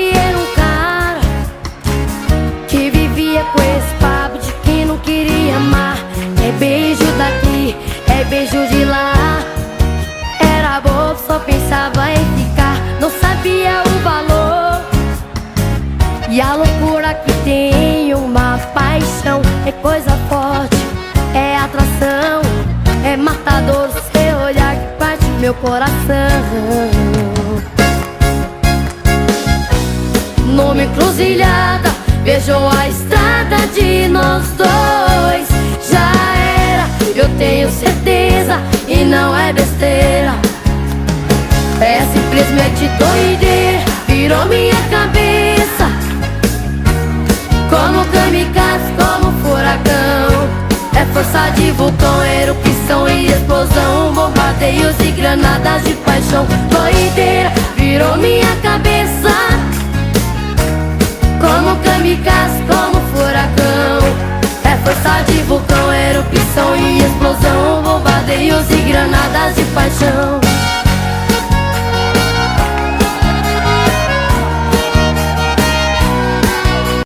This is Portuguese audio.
que era um cara que vivia com esse papo de que não queria amar. É beijo daqui, é beijo de lá. Era bobo, só pensava em ficar, não sabia o valor. E a loucura que tem uma paixão é coisa forte, é atração, é matador. Seu olhar que parte meu coração. Numa encruzilhada, vejo a estrada de nós dois. Já era, eu tenho certeza, e não é besteira. É simplesmente doideira, virou minha cabeça. Como kamikaze, como furacão. É força de vulcão, erupção e explosão, bombardeios e granadas de paixão. Doideira, virou minha cabeça. Como kamikaze, como furacão. É força de vulcão, erupção e explosão, bombardeios e granadas de paixão.